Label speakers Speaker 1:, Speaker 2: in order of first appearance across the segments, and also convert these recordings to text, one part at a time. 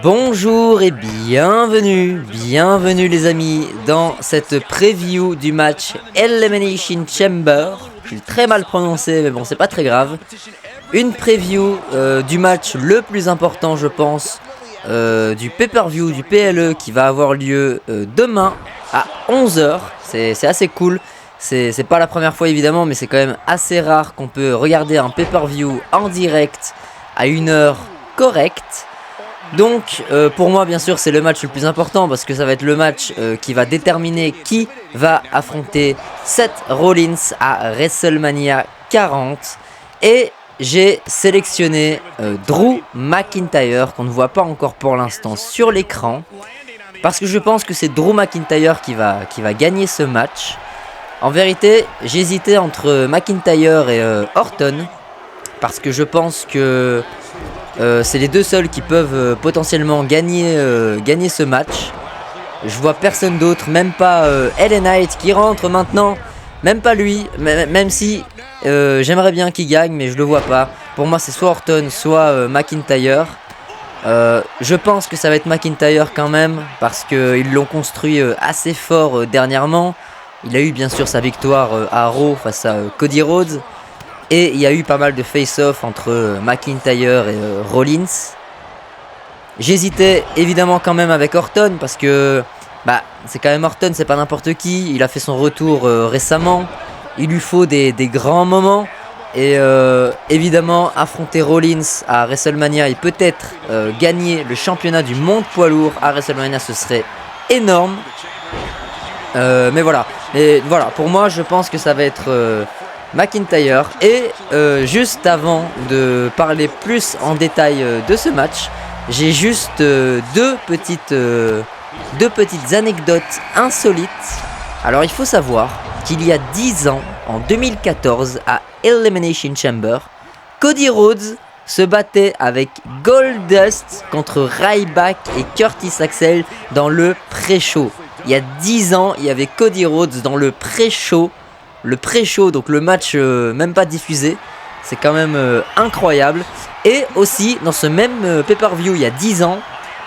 Speaker 1: Bonjour et bienvenue les amis dans cette preview du match Elimination Chamber. Je l'ai très mal prononcé mais bon c'est pas très grave. Une preview du match le plus important je pense du pay-per-view du PLE qui va avoir lieu demain à 11h. C'est assez cool. C'est pas la première fois évidemment mais c'est quand même assez rare qu'on peut regarder un pay-per-view en direct à une heure correcte. Donc pour moi bien sûr c'est le match le plus important parce que ça va être le match qui va déterminer qui va affronter Seth Rollins à WrestleMania 40. Et j'ai sélectionné Drew McIntyre qu'on ne voit pas encore pour l'instant sur l'écran. Parce que je pense que c'est Drew McIntyre qui va gagner ce match. En vérité j'hésitais entre McIntyre et Orton. Parce que je pense que c'est les deux seuls qui peuvent potentiellement gagner ce match. Je vois personne d'autre, même pas LA Knight qui rentre maintenant. Même pas lui, même si j'aimerais bien qu'il gagne, mais je le vois pas. Pour moi c'est soit Orton, soit McIntyre. Je pense que ça va être McIntyre quand même, parce qu'ils l'ont construit assez fort dernièrement. Il a eu bien sûr sa victoire à Raw face à Cody Rhodes. Et il y a eu pas mal de face-off entre McIntyre et Rollins. J'hésitais évidemment quand même avec Orton parce que c'est quand même Orton, c'est pas n'importe qui. Il a fait son retour récemment. Il lui faut des grands moments. Et évidemment affronter Rollins à WrestleMania et peut-être gagner le championnat du monde poids lourd à WrestleMania, ce serait énorme. Mais voilà, pour moi je pense que ça va être McIntyre. Et juste avant de parler plus en détail de ce match, j'ai juste deux petites anecdotes insolites. Alors il faut savoir qu'il y a 10 ans, en 2014, à Elimination Chamber, Cody Rhodes se battait avec Goldust contre Ryback et Curtis Axel dans le pré-show. Il y a 10 ans, il y avait Cody Rhodes dans le pré-show. Le pré-show, donc le match même pas diffusé. C'est quand même incroyable. Et aussi, dans ce même pay-per-view, il y a 10 ans,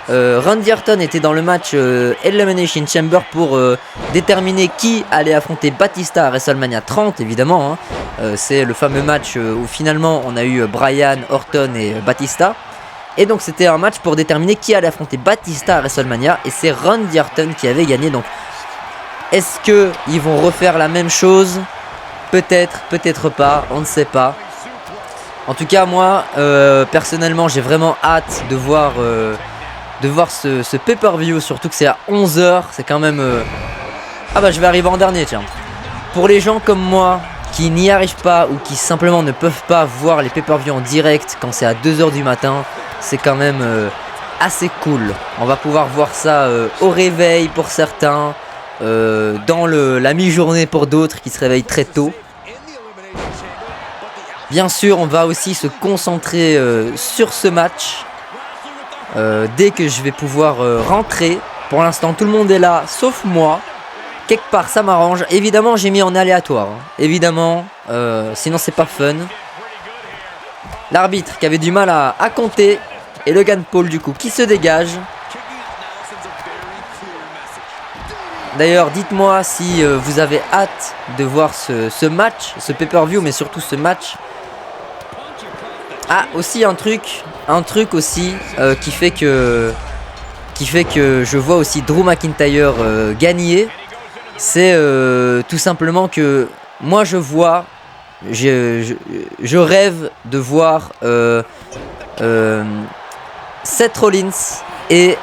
Speaker 1: Randy Orton était dans le match Elimination Chamber pour déterminer qui allait affronter Batista à WrestleMania 30, évidemment. C'est le fameux match où finalement on a eu Bryan, Orton et Batista. Et donc c'était un match pour déterminer qui allait affronter Batista à WrestleMania. Et c'est Randy Orton qui avait gagné. Donc est-ce qu'ils vont refaire la même chose? Peut-être, peut-être pas, on ne sait pas. En tout cas moi, personnellement j'ai vraiment hâte de voir ce pay-per-view. Surtout que c'est à 11h, c'est quand même... je vais arriver en dernier tiens. Pour les gens comme moi qui n'y arrivent pas ou qui simplement ne peuvent pas voir les pay-per-view en direct quand c'est à 2h du matin, c'est quand même assez cool. On va pouvoir voir ça au réveil pour certains. Dans la mi-journée pour d'autres qui se réveillent très tôt. Bien sûr on va aussi se concentrer sur ce match dès que je vais pouvoir rentrer. Pour l'instant tout le monde est là sauf moi. Quelque part ça m'arrange. Évidemment j'ai mis en aléatoire évidemment, sinon c'est pas fun. L'arbitre qui avait du mal à compter. Et Logan Paul du coup qui se dégage. D'ailleurs, dites-moi si vous avez hâte de voir ce match, ce pay-per-view, mais surtout ce match. Ah, aussi un truc aussi qui fait que je vois aussi Drew McIntyre gagner. C'est tout simplement que moi je rêve de voir Seth Rollins et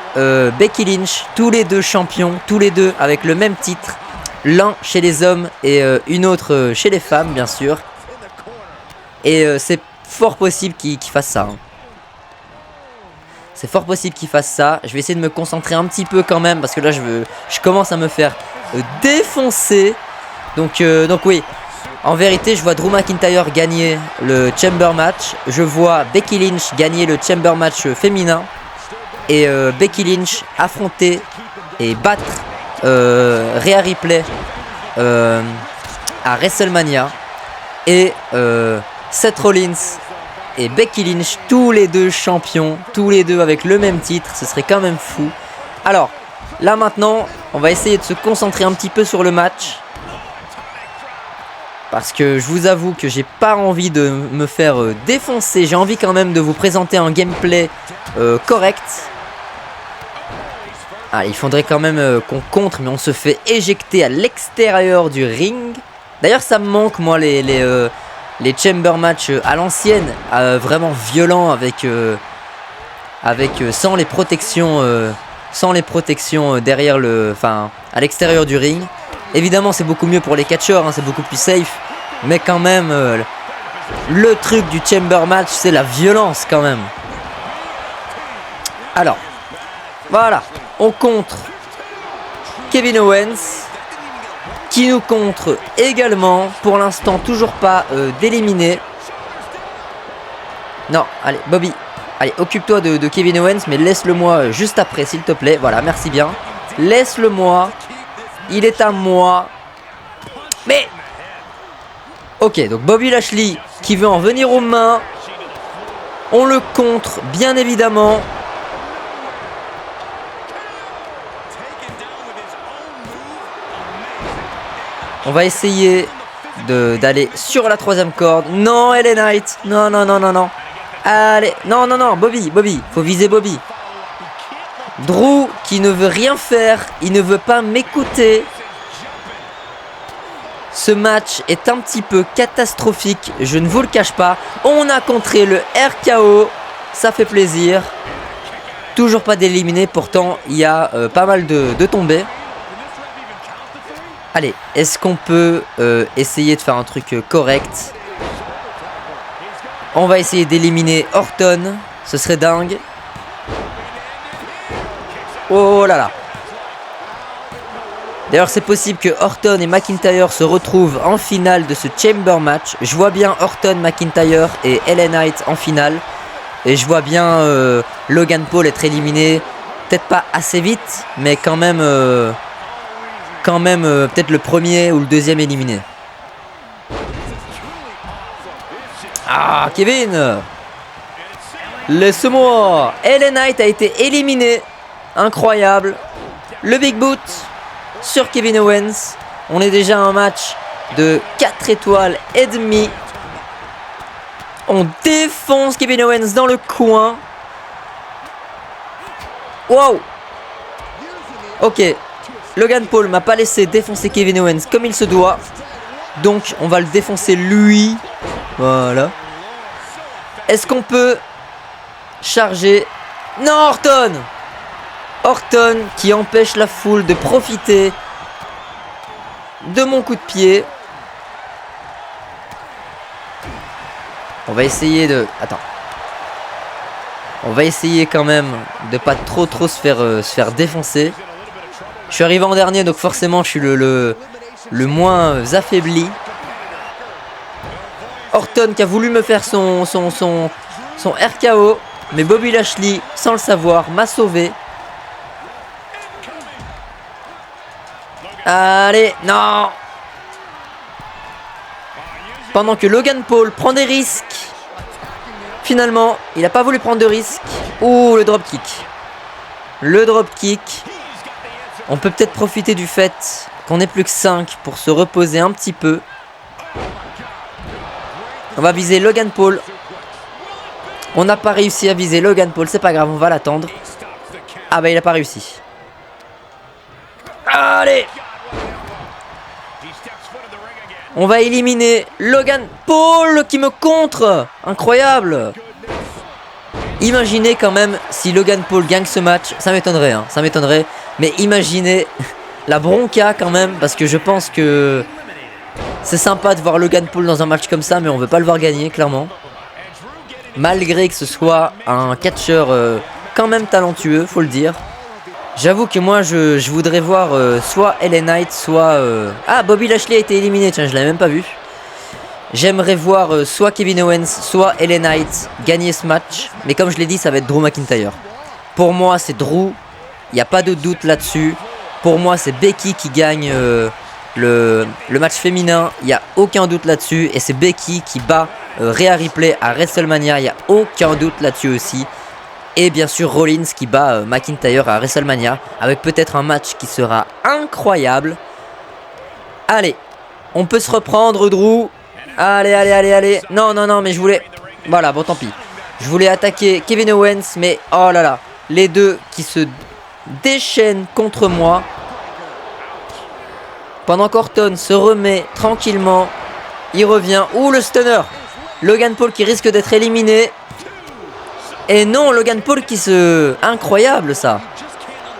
Speaker 1: Becky Lynch, tous les deux champions, tous les deux avec le même titre, l'un chez les hommes et une autre chez les femmes bien sûr. Et c'est fort possible qu'ils fassent ça. C'est fort possible qu'ils fassent ça. Je vais essayer de me concentrer un petit peu quand même parce que là je commence à me faire défoncer. Donc oui, en vérité je vois Drew McIntyre gagner le Chamber match. Je vois Becky Lynch gagner le Chamber match féminin. Et Becky Lynch affronter et battre Rhea Ripley à WrestleMania. Et Seth Rollins et Becky Lynch, tous les deux champions, tous les deux avec le même titre, ce serait quand même fou. Alors, là maintenant, on va essayer de se concentrer un petit peu sur le match. Parce que je vous avoue que j'ai pas envie de me faire défoncer. J'ai envie quand même de vous présenter un gameplay correct. Ah, il faudrait quand même qu'on contre, mais on se fait éjecter à l'extérieur du ring. D'ailleurs, ça me manque, moi, les chamber match à l'ancienne, vraiment violents avec sans les protections derrière à l'extérieur du ring. Évidemment, c'est beaucoup mieux pour les catcheurs, hein, c'est beaucoup plus safe, mais quand même, le truc du chamber match, c'est la violence quand même. Alors, voilà, on contre Kevin Owens, qui nous contre également, pour l'instant toujours pas d'éliminer. Non, allez, Bobby, allez, occupe-toi de Kevin Owens, mais laisse-le moi juste après, s'il te plaît. Voilà, merci bien. Laisse-le moi. Il est à moi. Mais... Ok, donc Bobby Lashley qui veut en venir aux mains. On le contre, bien évidemment. On va essayer d'aller sur la troisième corde. Non, LA Knight. Non, non, non, non, non. Allez, non, non, non, Bobby, faut viser Bobby. Drew qui ne veut rien faire, il ne veut pas m'écouter. Ce match est un petit peu catastrophique, je ne vous le cache pas. On a contré le RKO, ça fait plaisir. Toujours pas d'éliminé, pourtant il y a pas mal de tombées. Allez, est-ce qu'on peut essayer de faire un truc correct? On va essayer d'éliminer Orton, ce serait dingue. Oh là là. D'ailleurs, c'est possible que Orton et McIntyre se retrouvent en finale de ce Chamber match. Je vois bien Orton, McIntyre et LA Knight en finale. Et je vois bien Logan Paul être éliminé. Peut-être pas assez vite, mais quand même peut-être le premier ou le deuxième éliminé. Ah, Kevin! Laisse-moi! LA Knight a été éliminé. Incroyable. Le Big Boot sur Kevin Owens. On est déjà à un match de 4 étoiles et demi. On défonce Kevin Owens dans le coin. Wow. Ok. Logan Paul m'a pas laissé défoncer Kevin Owens comme il se doit. Donc on va le défoncer lui. Voilà. Est-ce qu'on peut charger? Non, Orton! Orton qui empêche la foule de profiter de mon coup de pied. On va essayer de... Attends. On va essayer quand même de pas trop se faire défoncer. Je suis arrivé en dernier, donc forcément je suis le moins affaibli. Orton qui a voulu me faire son RKO. Mais Bobby Lashley, sans le savoir, m'a sauvé. Allez, non. Pendant que Logan Paul prend des risques. Finalement, il n'a pas voulu prendre de risques. Ouh, le dropkick. Le dropkick. On peut peut-être profiter du fait qu'on n'est plus que 5 pour se reposer un petit peu. On va viser Logan Paul. On n'a pas réussi à viser Logan Paul. C'est pas grave, on va l'attendre. Ah bah il n'a pas réussi. Allez. On va éliminer Logan Paul qui me contre. Incroyable. Imaginez quand même si Logan Paul gagne ce match. Ça m'étonnerait, hein, ça m'étonnerait. Mais imaginez la bronca quand même. Parce que je pense que c'est sympa de voir Logan Paul dans un match comme ça. Mais on veut pas le voir gagner, clairement. Malgré que ce soit un catcheur quand même talentueux, faut le dire. J'avoue que moi je voudrais voir soit LA Knight, soit... Ah, Bobby Lashley a été éliminé, tiens, je l'avais même pas vu. J'aimerais voir soit Kevin Owens, soit LA Knight gagner ce match. Mais comme je l'ai dit, ça va être Drew McIntyre. Pour moi, c'est Drew, il n'y a pas de doute là-dessus. Pour moi, c'est Becky qui gagne le match féminin, il n'y a aucun doute là-dessus. Et c'est Becky qui bat Rhea Ripley à WrestleMania, il n'y a aucun doute là-dessus aussi. Et bien sûr Rollins qui bat McIntyre à WrestleMania avec peut-être un match qui sera incroyable. Allez, on peut se reprendre Drew. Allez, allez, allez, allez. Non, non, non, mais je voulais... Voilà, bon tant pis. Je voulais attaquer Kevin Owens, mais oh là là. Les deux qui se déchaînent contre moi. Pendant qu'Orton se remet tranquillement. Il revient. Ouh, le stunner. Logan Paul qui risque d'être éliminé. Et non, Logan Paul qui se... Incroyable ça.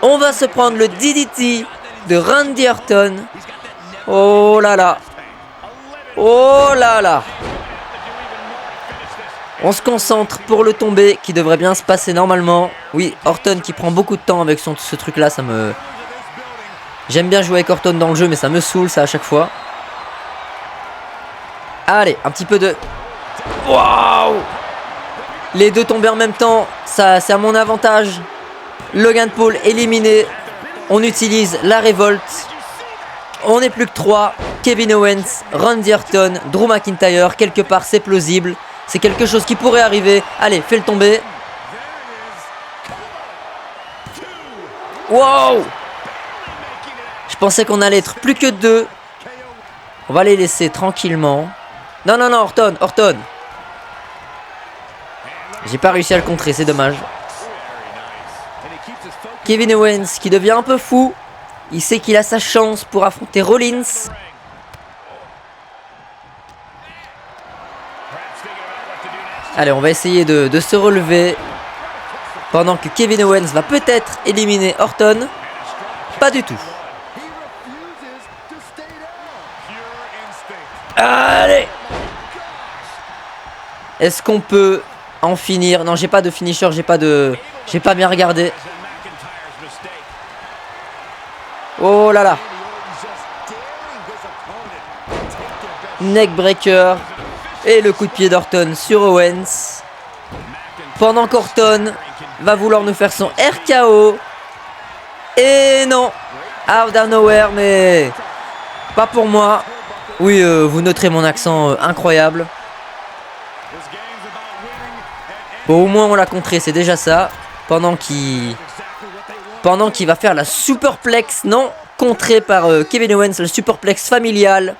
Speaker 1: On va se prendre le DDT de Randy Orton. Oh là là. Oh là là. On se concentre pour le tomber qui devrait bien se passer normalement. Oui, Orton qui prend beaucoup de temps avec ce truc là, ça me... J'aime bien jouer avec Orton dans le jeu mais ça me saoule ça à chaque fois. Allez, un petit peu de... Waouh. Les deux tombés en même temps, ça c'est à mon avantage. Logan Paul éliminé. On utilise la révolte. On n'est plus que 3. Kevin Owens, Randy Orton, Drew McIntyre. Quelque part c'est plausible. C'est quelque chose qui pourrait arriver. Allez, fais le tomber. Wow. Je pensais qu'on allait être plus que 2. On va les laisser tranquillement. Non, non, non, Orton, Orton. J'ai pas réussi à le contrer, c'est dommage. Kevin Owens qui devient un peu fou. Il sait qu'il a sa chance pour affronter Rollins. Allez, on va essayer de se relever. Pendant que Kevin Owens va peut-être éliminer Orton. Pas du tout. Allez. Est-ce qu'on peut en finir? Non, j'ai pas de finisher, j'ai pas bien regardé. Oh là là. Neckbreaker. Et le coup de pied d'Orton sur Owens. Pendant qu'Orton va vouloir nous faire son RKO. Et non. Out of nowhere, mais pas pour moi. Oui, vous noterez mon accent incroyable. Bon, au moins on l'a contré, c'est déjà ça. Pendant qu'il va faire la superplex. Non, contré par Kevin Owens, le superplex familial.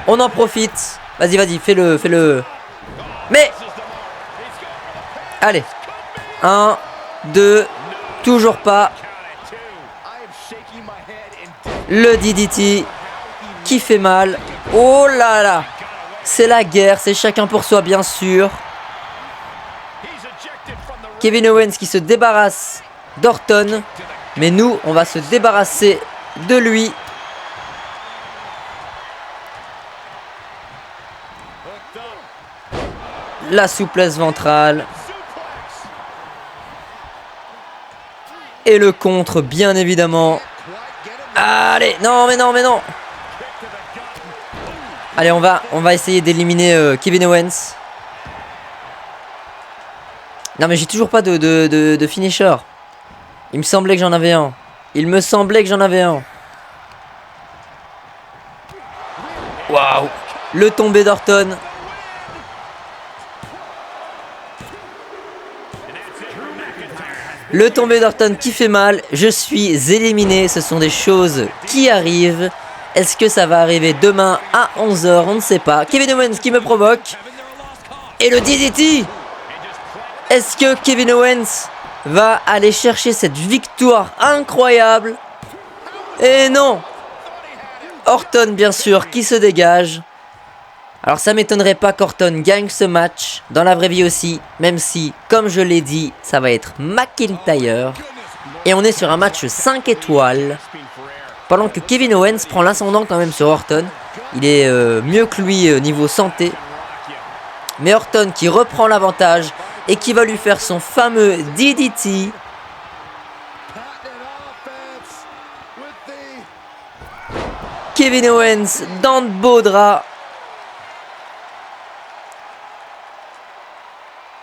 Speaker 1: On en profite. Vas-y, vas-y, fais-le. Mais allez. 1, 2, toujours pas. Le DDT qui fait mal. Oh là là. C'est la guerre, c'est chacun pour soi bien sûr. Kevin Owens qui se débarrasse d'Orton. Mais nous, on va se débarrasser de lui. La souplesse ventrale. Et le contre, bien évidemment. Allez, non, mais non, mais non. Allez, on va essayer d'éliminer Kevin Owens. Non, mais j'ai toujours pas de finisher. Il me semblait que j'en avais un. Waouh. Le tombé d'Orton. Le tombé d'Orton qui fait mal. Je suis éliminé. Ce sont des choses qui arrivent. Est-ce que ça va arriver demain à 11 h? On ne sait pas. Kevin Owens qui me provoque. Et le DDT. Est-ce que Kevin Owens va aller chercher cette victoire incroyable? Et non. Orton bien sûr qui se dégage. Alors ça m'étonnerait pas qu'Orton gagne ce match dans la vraie vie aussi, même si, comme je l'ai dit, ça va être McIntyre. Et on est sur un match 5 étoiles. Pendant que Kevin Owens prend l'ascendant quand même sur Orton. Il est mieux que lui niveau santé. Mais Orton qui reprend l'avantage et qui va lui faire son fameux DDT. Kevin Owens dans de beaux draps.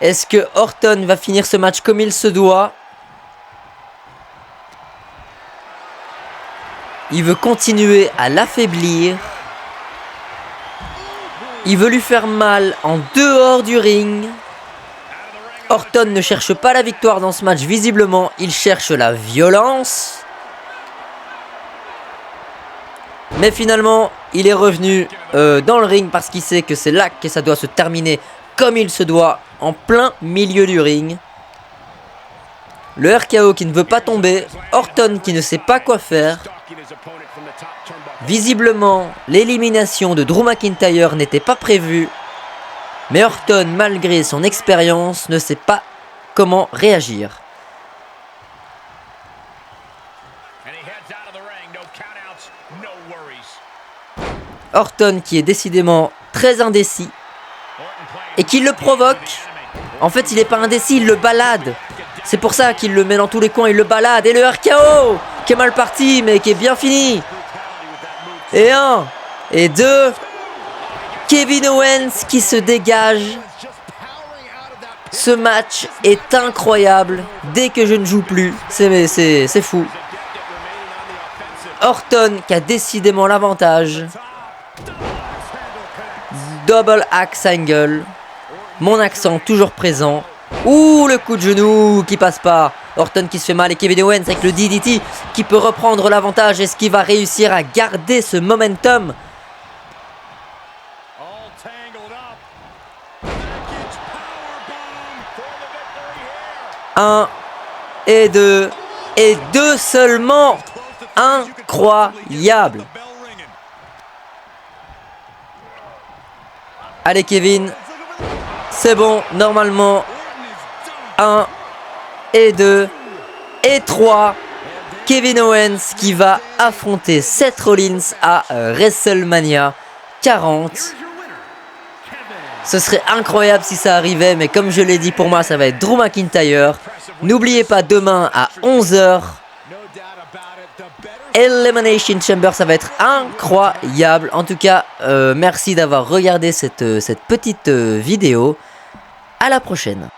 Speaker 1: Est-ce que Orton va finir ce match comme il se doit? Il veut continuer à l'affaiblir. Il veut lui faire mal en dehors du ring. Orton ne cherche pas la victoire dans ce match, visiblement. Il cherche la violence. Mais finalement, il est revenu dans le ring parce qu'il sait que c'est là que ça doit se terminer comme il se doit, en plein milieu du ring. Le RKO qui ne veut pas tomber. Orton qui ne sait pas quoi faire. Visiblement, l'élimination de Drew McIntyre n'était pas prévue. Mais Orton, malgré son expérience, ne sait pas comment réagir. Orton qui est décidément très indécis et qui le provoque. En fait, il n'est pas indécis, il le balade. C'est pour ça qu'il le met dans tous les coins, il le balade. Et le RKO qui est mal parti, mais qui est bien fini. Et 1, et 2. Kevin Owens qui se dégage. Ce match est incroyable. Dès que je ne joue plus, c'est fou. Orton qui a décidément l'avantage. Double axe angle. Mon accent toujours présent. Ouh, le coup de genou qui passe pas. Orton qui se fait mal et Kevin Owens avec le DDT qui peut reprendre l'avantage. Est-ce qu'il va réussir à garder ce momentum? 1 et 2 et 2 seulement. Incroyable. Allez Kevin, c'est bon, normalement. 1 et 2 et 3. Kevin Owens qui va affronter Seth Rollins à WrestleMania 40. Ce serait incroyable si ça arrivait, mais comme je l'ai dit, pour moi, ça va être Drew McIntyre. N'oubliez pas, demain à 11 h, Elimination Chamber, ça va être incroyable. En tout cas, merci d'avoir regardé cette petite vidéo. À la prochaine.